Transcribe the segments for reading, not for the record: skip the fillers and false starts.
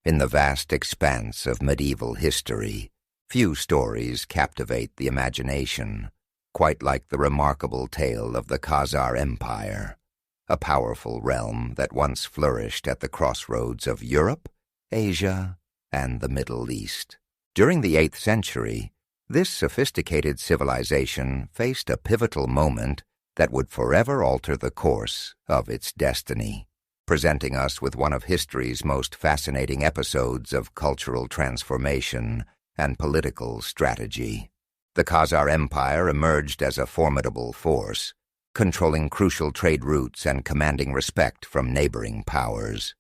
In the vast expanse of medieval history, few stories captivate the imagination, quite like the remarkable tale of the Khazar Empire, a powerful realm that once flourished at the crossroads of Europe, Asia, and the Middle East. During the 8th century, this sophisticated civilization faced a pivotal moment that would forever alter the course of its destiny, presenting us with one of history's most fascinating episodes of cultural transformation and political strategy. The Khazar Empire emerged as a formidable force, controlling crucial trade routes and commanding respect from neighboring powers.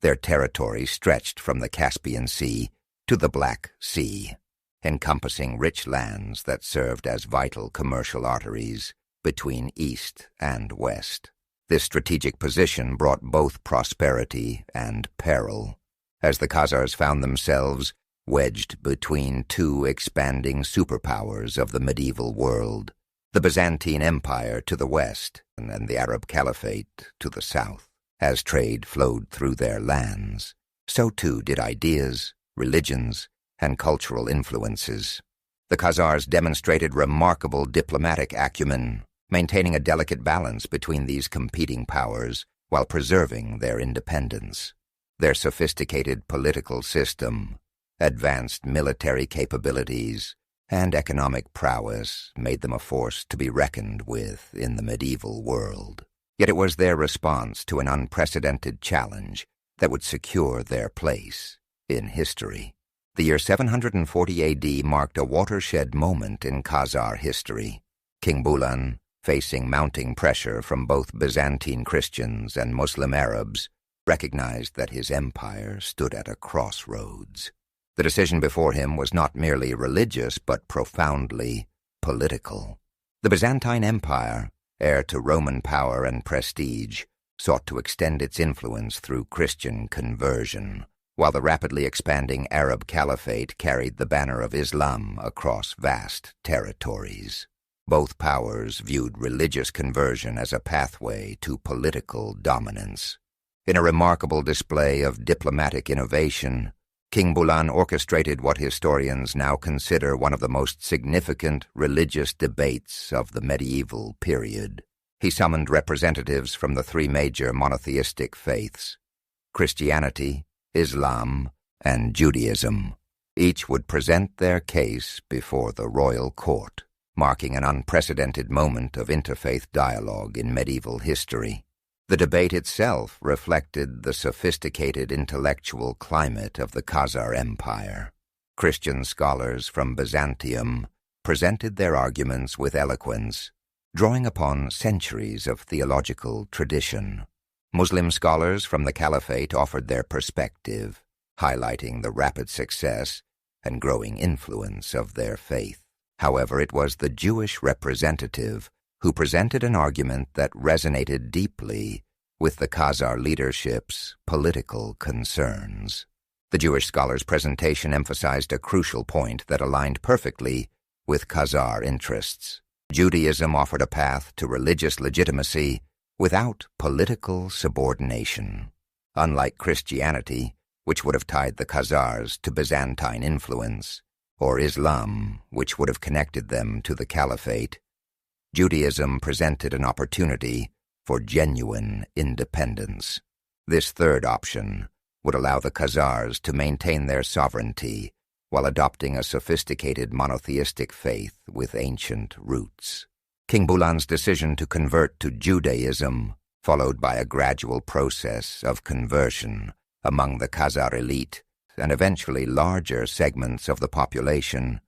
Their territory stretched from the Caspian Sea to the Black Sea, encompassing rich lands that served as vital commercial arteries between East and West. This strategic position brought both prosperity and peril, as the Khazars found themselves wedged between two expanding superpowers of the medieval world, the Byzantine Empire to the west and the Arab Caliphate to the south. As trade flowed through their lands, so too did ideas, religions, and cultural influences. The Khazars demonstrated remarkable diplomatic acumen, maintaining a delicate balance between these competing powers while preserving their independence. Their sophisticated political system, advanced military capabilities, and economic prowess made them a force to be reckoned with in the medieval world. Yet it was their response to an unprecedented challenge that would secure their place in history. The year 740 AD marked a watershed moment in Khazar history. King Bulan, facing mounting pressure from both Byzantine Christians and Muslim Arabs, recognized that his empire stood at a crossroads. The decision before him was not merely religious but profoundly political. The Byzantine Empire, heir to Roman power and prestige, sought to extend its influence through Christian conversion, while the rapidly expanding Arab Caliphate carried the banner of Islam across vast territories. Both powers viewed religious conversion as a pathway to political dominance. In a remarkable display of diplomatic innovation, King Bulan orchestrated what historians now consider one of the most significant religious debates of the medieval period. He summoned representatives from the three major monotheistic faiths, Christianity, Islam, and Judaism. Each would present their case before the royal court, marking an unprecedented moment of interfaith dialogue in medieval history. The debate itself reflected the sophisticated intellectual climate of the Khazar Empire. Christian scholars from Byzantium presented their arguments with eloquence, drawing upon centuries of theological tradition. Muslim scholars from the Caliphate offered their perspective, highlighting the rapid success and growing influence of their faith. However, it was the Jewish representative who presented an argument that resonated deeply with the Khazar leadership's political concerns. The Jewish scholar's presentation emphasized a crucial point that aligned perfectly with Khazar interests. Judaism offered a path to religious legitimacy without political subordination. Unlike Christianity, which would have tied the Khazars to Byzantine influence, or Islam, which would have connected them to the Caliphate, Judaism presented an opportunity for genuine independence. This third option would allow the Khazars to maintain their sovereignty while adopting a sophisticated monotheistic faith with ancient roots. King Bulan's decision to convert to Judaism, followed by a gradual process of conversion among the Khazar elite and eventually larger segments of the population,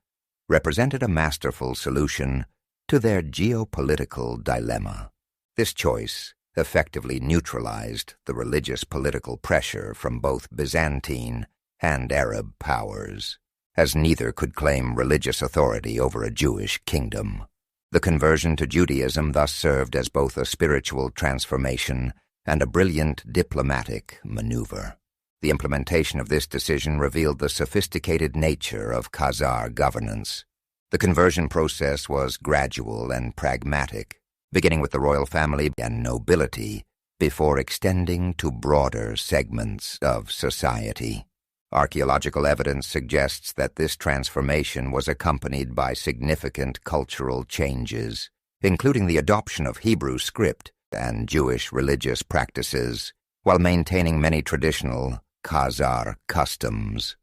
represented a masterful solution to their geopolitical dilemma. This choice effectively neutralized the religious political pressure from both Byzantine and Arab powers, as neither could claim religious authority over a Jewish kingdom. The conversion to Judaism thus served as both a spiritual transformation and a brilliant diplomatic maneuver. The implementation of this decision revealed the sophisticated nature of Khazar governance. The conversion process was gradual and pragmatic, beginning with the royal family and nobility before extending to broader segments of society. Archaeological evidence suggests that this transformation was accompanied by significant cultural changes, including the adoption of Hebrew script and Jewish religious practices, while maintaining many traditional Khazar customs.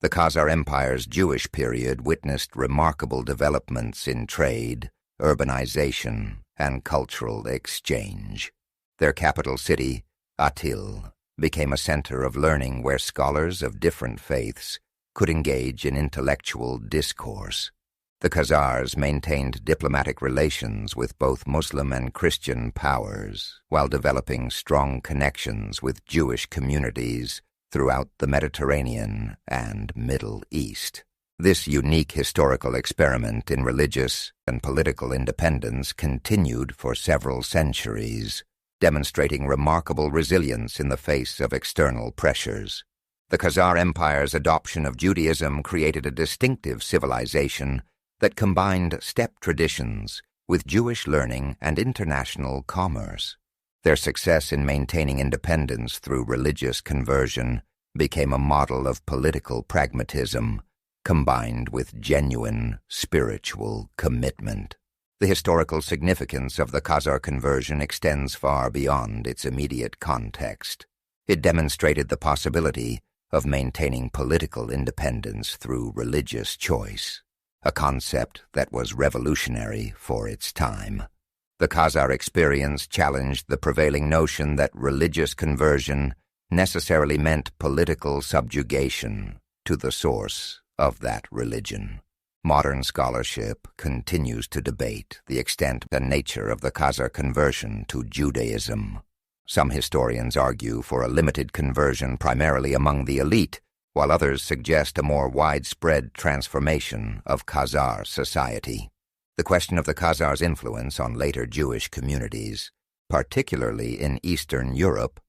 The Khazar Empire's Jewish period witnessed remarkable developments in trade, urbanization, and cultural exchange. Their capital city, Atil, became a center of learning where scholars of different faiths could engage in intellectual discourse. The Khazars maintained diplomatic relations with both Muslim and Christian powers, while developing strong connections with Jewish communities throughout the Mediterranean and Middle East. This unique historical experiment in religious and political independence continued for several centuries, demonstrating remarkable resilience in the face of external pressures. The Khazar Empire's adoption of Judaism created a distinctive civilization that combined steppe traditions with Jewish learning and international commerce. Their success in maintaining independence through religious conversion became a model of political pragmatism combined with genuine spiritual commitment. The historical significance of the Khazar conversion extends far beyond its immediate context. It demonstrated the possibility of maintaining political independence through religious choice, a concept that was revolutionary for its time. The Khazar experience challenged the prevailing notion that religious conversion necessarily meant political subjugation to the source of that religion. Modern scholarship continues to debate the extent and nature of the Khazar conversion to Judaism. Some historians argue for a limited conversion primarily among the elite, while others suggest a more widespread transformation of Khazar society. The question of the Khazars' influence on later Jewish communities, particularly in Eastern Europe,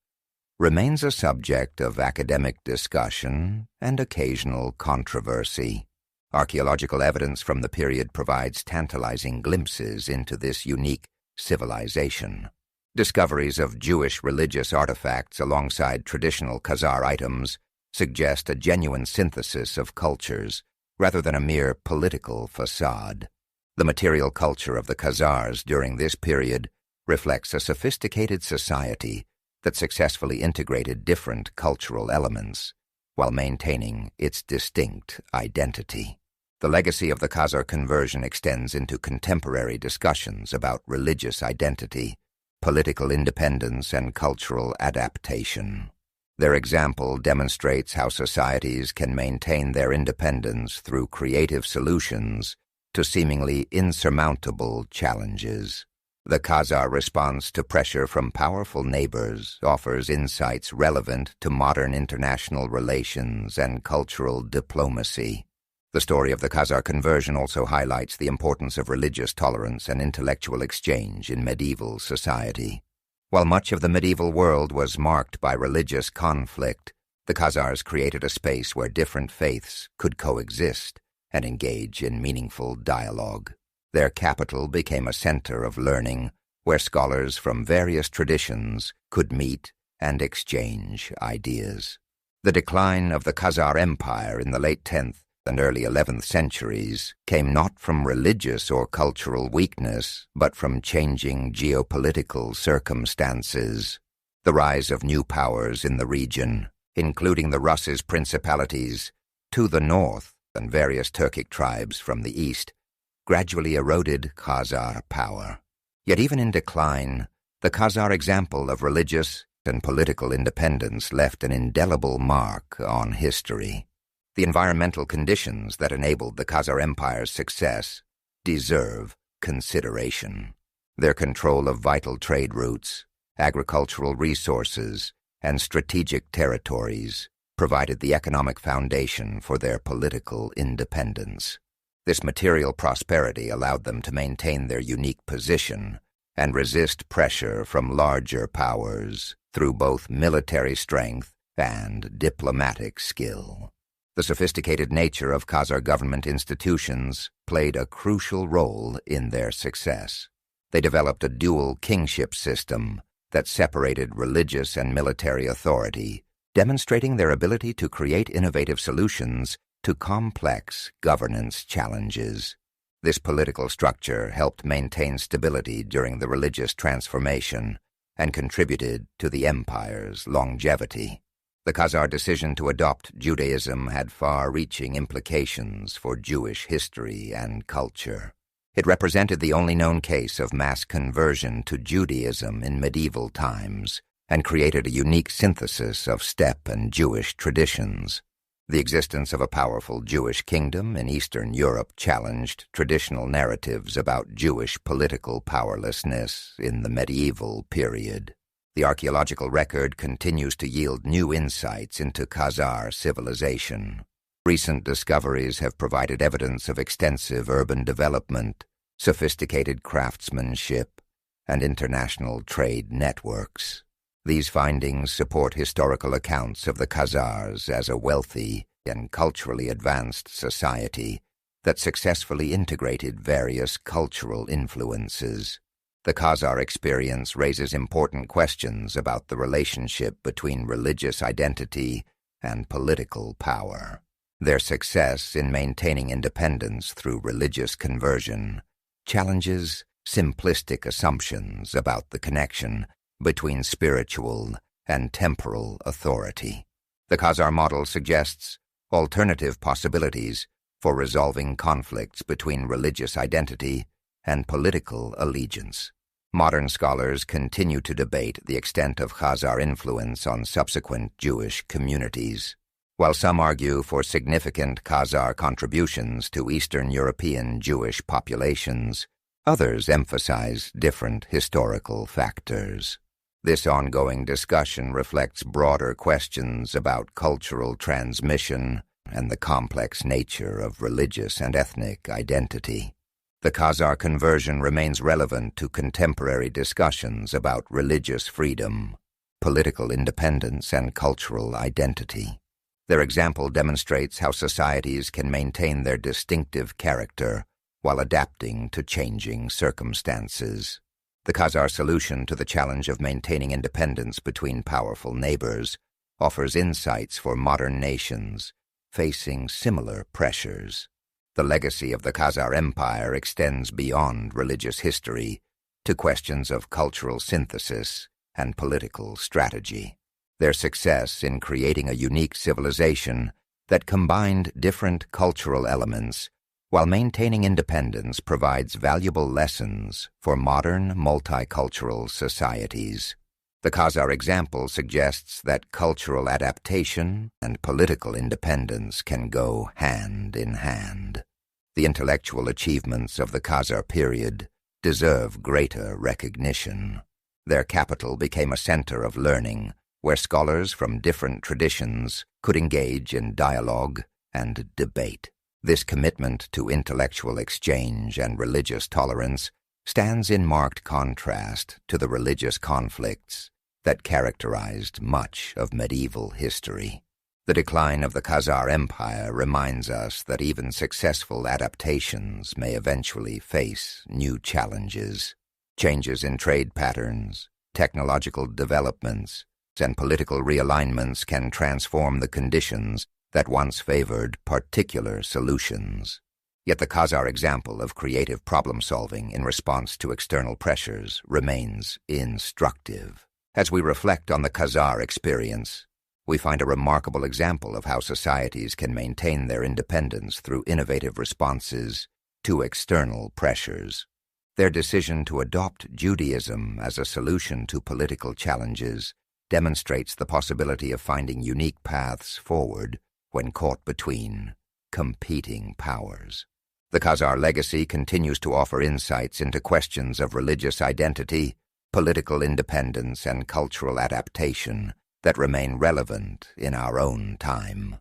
remains a subject of academic discussion and occasional controversy. Archaeological evidence from the period provides tantalizing glimpses into this unique civilization. Discoveries of Jewish religious artifacts alongside traditional Khazar items suggest a genuine synthesis of cultures rather than a mere political facade. The material culture of the Khazars during this period reflects a sophisticated society that successfully integrated different cultural elements while maintaining its distinct identity. The legacy of the Khazar conversion extends into contemporary discussions about religious identity, political independence, and cultural adaptation. Their example demonstrates how societies can maintain their independence through creative solutions to seemingly insurmountable challenges. The Khazar response to pressure from powerful neighbors offers insights relevant to modern international relations and cultural diplomacy. The story of the Khazar conversion also highlights the importance of religious tolerance and intellectual exchange in medieval society. While much of the medieval world was marked by religious conflict, the Khazars created a space where different faiths could coexist and engage in meaningful dialogue. Their capital became a center of learning where scholars from various traditions could meet and exchange ideas. The decline of the Khazar Empire in the late 10th and early 11th centuries came not from religious or cultural weakness, but from changing geopolitical circumstances. The rise of new powers in the region, including the Rus's principalities to the north and various Turkic tribes from the east, gradually eroded Khazar power. Yet even in decline, the Khazar example of religious and political independence left an indelible mark on history. The environmental conditions that enabled the Khazar Empire's success deserve consideration. Their control of vital trade routes, agricultural resources, and strategic territories provided the economic foundation for their political independence. This material prosperity allowed them to maintain their unique position and resist pressure from larger powers through both military strength and diplomatic skill. The sophisticated nature of Khazar government institutions played a crucial role in their success. They developed a dual kingship system that separated religious and military authority demonstrating their ability to create innovative solutions to complex governance challenges. This political structure helped maintain stability during the religious transformation and contributed to the empire's longevity. The Khazar decision to adopt Judaism had far-reaching implications for Jewish history and culture. It represented the only known case of mass conversion to Judaism in medieval times and created a unique synthesis of steppe and Jewish traditions. The existence of a powerful Jewish kingdom in Eastern Europe challenged traditional narratives about Jewish political powerlessness in the medieval period. The archaeological record continues to yield new insights into Khazar civilization. Recent discoveries have provided evidence of extensive urban development, sophisticated craftsmanship, and international trade networks. These findings support historical accounts of the Khazars as a wealthy and culturally advanced society that successfully integrated various cultural influences. The Khazar experience raises important questions about the relationship between religious identity and political power. Their success in maintaining independence through religious conversion challenges simplistic assumptions about the connection between spiritual and temporal authority. The Khazar model suggests alternative possibilities for resolving conflicts between religious identity and political allegiance. Modern scholars continue to debate the extent of Khazar influence on subsequent Jewish communities. While some argue for significant Khazar contributions to Eastern European Jewish populations, others emphasize different historical factors. This ongoing discussion reflects broader questions about cultural transmission and the complex nature of religious and ethnic identity. The Khazar conversion remains relevant to contemporary discussions about religious freedom, political independence, and cultural identity. Their example demonstrates how societies can maintain their distinctive character while adapting to changing circumstances. The Khazar solution to the challenge of maintaining independence between powerful neighbors offers insights for modern nations facing similar pressures. The legacy of the Khazar Empire extends beyond religious history to questions of cultural synthesis and political strategy. Their success in creating a unique civilization that combined different cultural elements while maintaining independence provides valuable lessons for modern multicultural societies. The Khazar example suggests that cultural adaptation and political independence can go hand in hand. The intellectual achievements of the Khazar period deserve greater recognition. Their capital became a center of learning where scholars from different traditions could engage in dialogue and debate. This commitment to intellectual exchange and religious tolerance stands in marked contrast to the religious conflicts that characterized much of medieval history. The decline of the Khazar Empire reminds us that even successful adaptations may eventually face new challenges. Changes in trade patterns, technological developments, and political realignments can transform the conditions that once favored particular solutions. Yet the Khazar example of creative problem-solving in response to external pressures remains instructive. As we reflect on the Khazar experience, we find a remarkable example of how societies can maintain their independence through innovative responses to external pressures. Their decision to adopt Judaism as a solution to political challenges demonstrates the possibility of finding unique paths forward when caught between competing powers. The Khazar legacy continues to offer insights into questions of religious identity, political independence, and cultural adaptation that remain relevant in our own time.